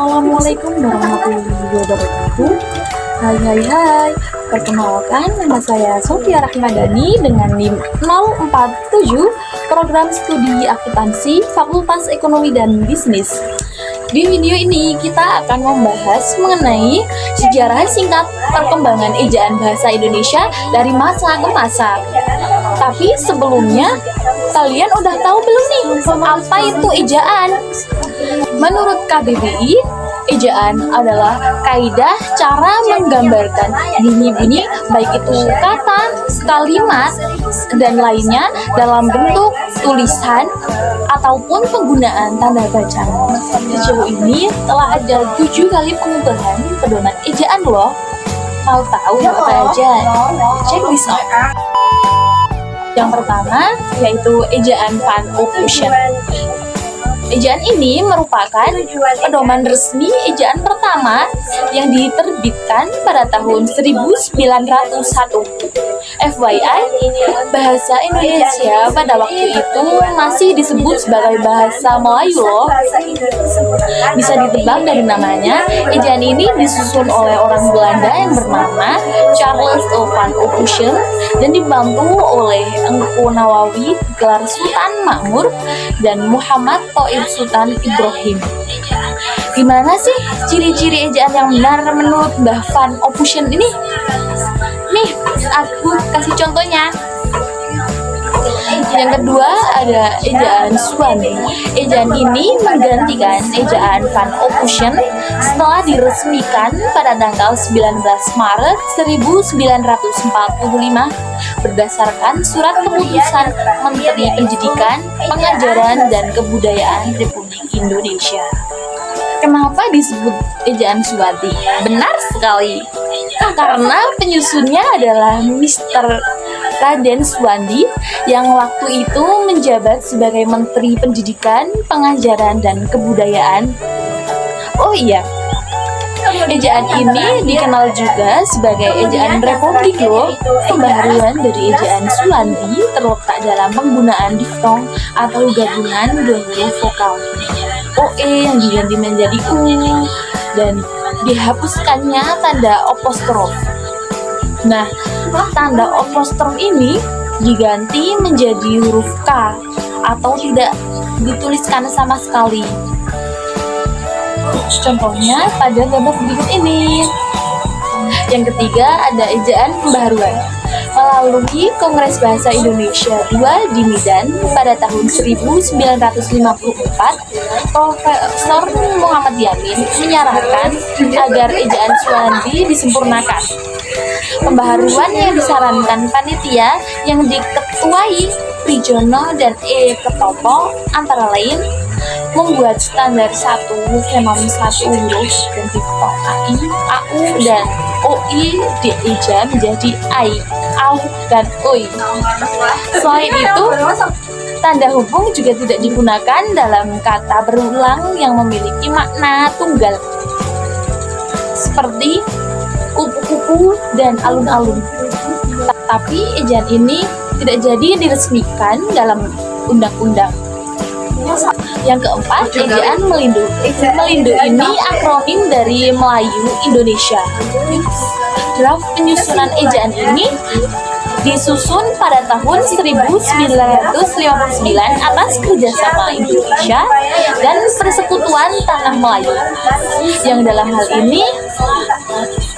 Assalamualaikum warahmatullahi wabarakatuh. Hai. Perkenalkan, nama saya Sofia Rahmadani dengan NIM 047 Program Studi Akuntansi Fakultas Ekonomi dan Bisnis. Di video ini kita akan membahas mengenai sejarah singkat perkembangan ejaan bahasa Indonesia dari masa ke masa. Tapi sebelumnya, kalian udah tahu belum nih apa itu ejaan? Menurut KBBI, ejaan adalah kaidah cara menggambarkan bunyi-bunyi baik itu kata, kalimat, dan lainnya dalam bentuk tulisan ataupun penggunaan tanda baca. Sejauh ini telah ada 7 kali pengubahan pedoman ejaan loh. Mau tahu apa aja? Check this out. Yang pertama yaitu ejaan Van Ophusen. Ejaan ini merupakan pedoman resmi ejaan pertama yang diterbitkan pada tahun 1901. FYI, bahasa Indonesia pada waktu itu masih disebut sebagai bahasa Melayu loh. Bisa ditebak dari namanya, ejaan ini disusun oleh orang Belanda yang bernama Charles Van Ophusen dan dibantu oleh Engku Nawawi, gelar Sultan Makmur, dan Muhammad Thaib Sultan Ibrahim. Gimana sih ciri-ciri ejaan yang benar menurut Mbah Van Ophusen ini? Nih, aku kasih contohnya. Yang kedua ada ejaan Swandi. Ejaan ini menggantikan ejaan Van Ophusen setelah diresmikan pada tanggal 19 Maret 1945 berdasarkan surat keputusan Menteri Pendidikan, Pengajaran, dan Kebudayaan Republik Indonesia. Kenapa disebut ejaan Swandi? Benar sekali, karena penyusunnya adalah Mr. Raden Swandi yang waktu itu menjabat sebagai Menteri Pendidikan, Pengajaran, dan Kebudayaan. Oh iya, ejaan ini dikenal juga sebagai ejaan Republik loh. Pembaharuan dari ejaan Swandi terletak dalam penggunaan diftong atau gabungan dua huruf vokal. OE yang diganti menjadi U dan dihapuskannya tanda apostrof. Nah, tanda apostrof ini diganti menjadi huruf K atau tidak dituliskan sama sekali. Contohnya pada gambar berikut ini. Yang ketiga ada ejaan pembaharuan. Melalui Kongres Bahasa Indonesia II di Medan pada tahun 1954, Profesor Muhammad Yamin menyarankan agar ejaan Swandi disempurnakan. Pembaharuan yang disarankan panitia yang diketuai Prijono dan E. Ketopo antara lain membuat standar 1 fenom 1 huruf dan diftong AI, AU, dan OI dieja menjadi AI, AU, dan OI. Selain itu, tanda hubung juga tidak digunakan dalam kata berulang yang memiliki makna tunggal, seperti kupu-kupu dan alun-alun. Tapi ejaan ini tidak jadi diresmikan dalam undang-undang. Yang keempat, ejaan Melindo. Melindo ini akronim dari Melayu Indonesia. Draft penyusunan ejaan ini disusun pada tahun 1959 atas kerjasama Indonesia dan Persekutuan Tanah Melayu, yang dalam hal ini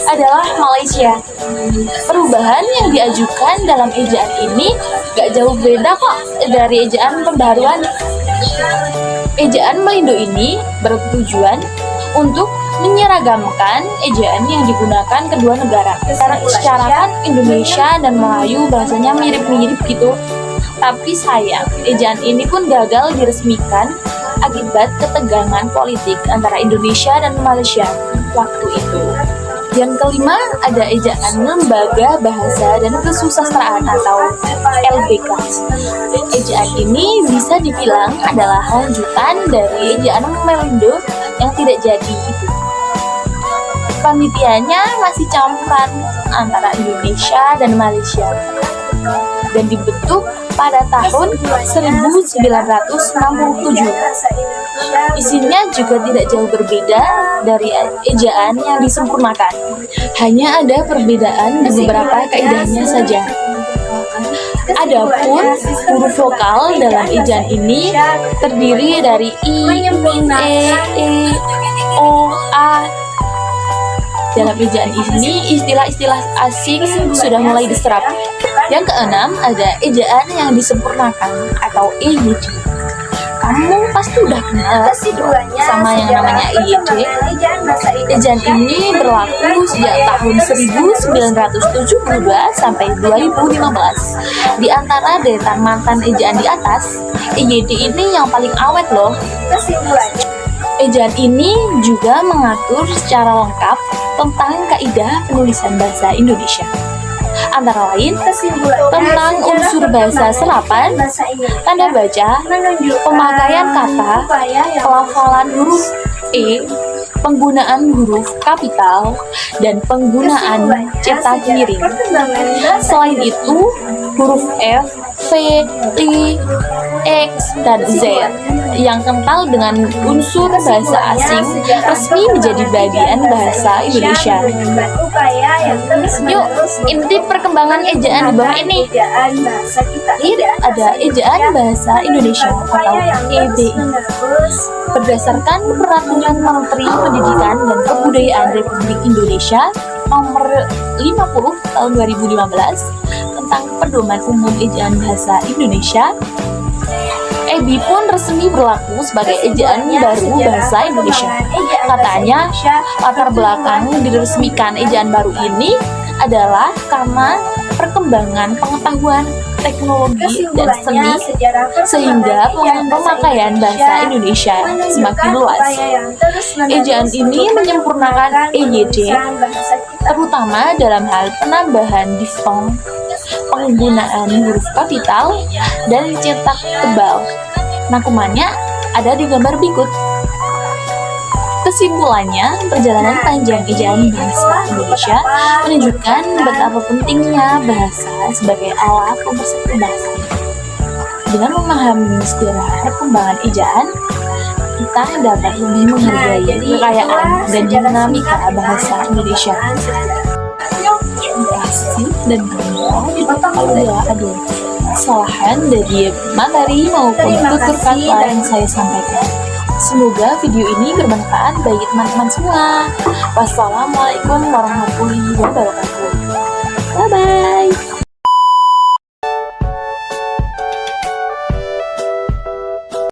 adalah Malaysia. Perubahan yang diajukan dalam ejaan ini gak jauh beda kok dari ejaan pembaharuan. Ejaan Melindo ini bertujuan untuk menyeragamkan ejaan yang digunakan kedua negara. Secara kan Indonesia dan Melayu bahasanya mirip-mirip gitu. Tapi sayang, ejaan ini pun gagal diresmikan akibat ketegangan politik antara Indonesia dan Malaysia waktu itu. Yang kelima ada ejaan Lembaga Bahasa dan Kesusastraan atau LBK. Ejaan ini bisa dibilang adalah lanjutan dari ejaan Melindo yang tidak jadi itu. Panitianya masih campuran antara Indonesia dan Malaysia dan dibentuk pada tahun 1967. Isinya juga tidak jauh berbeda dari ejaan yang disempurnakan. Hanya ada perbedaan di beberapa kaidahnya saja. Adapun huruf vokal dalam ejaan ini terdiri dari I, E, O, A. Dalam ejaan ini, istilah-istilah asing sudah mulai diserap. Yang keenam, ada ejaan yang disempurnakan atau EYD. Kamu pasti udah kenal sama yang namanya EYD. Ejaan ini berlaku sejak tahun 1972 sampai 2015. Di antara deretan mantan ejaan di atas, EYD ini yang paling awet loh. Ejaan ini juga mengatur secara lengkap tentang kaidah penulisan bahasa Indonesia. Antara lain, tentang unsur bahasa serapan, tanda baca, pemakaian kata, pelafalan huruf E, penggunaan huruf kapital, dan penggunaan cetak miring. Selain itu, huruf F, V, I, X, dan Z yang kental dengan unsur bahasa asing resmi menjadi bagian bahasa Indonesia. Yuk, intip perkembangan ejaan di bawah ini. Ini ada ejaan bahasa Indonesia atau EBI. Berdasarkan Peraturan Menteri Pendidikan dan Kebudayaan Republik Indonesia Nomor 50 Tahun 2015 tentang Pedoman Umum Ejaan Bahasa Indonesia, EBI pun resmi berlaku sebagai ejaan baru bahasa Indonesia. Katanya, latar belakang diresmikan ejaan baru ini adalah karena perkembangan pengetahuan, teknologi, dan seni, sehingga pemakaian bahasa Indonesia semakin luas. Ejaan ini menyempurnakan EYD, terutama dalam hal penambahan diftong, penggunaan huruf kapital, dan cetak tebal. Rangkumannya ada di gambar berikut. Kesimpulannya, perjalanan panjang ejaan bahasa Indonesia menunjukkan betapa pentingnya bahasa sebagai alat pemersatu bahasa. Dengan memahami sejarah perkembangan ejaan, kita dapat lebih menghargai kekayaan dan dinamika bahasa Indonesia. Dan kalau ada kesalahan dari materi maupun tutur kata yang saya sampaikan, semoga video ini bermanfaat bagi teman-teman semua. Wassalamualaikum warahmatullahi wabarakatuh. Bye-bye.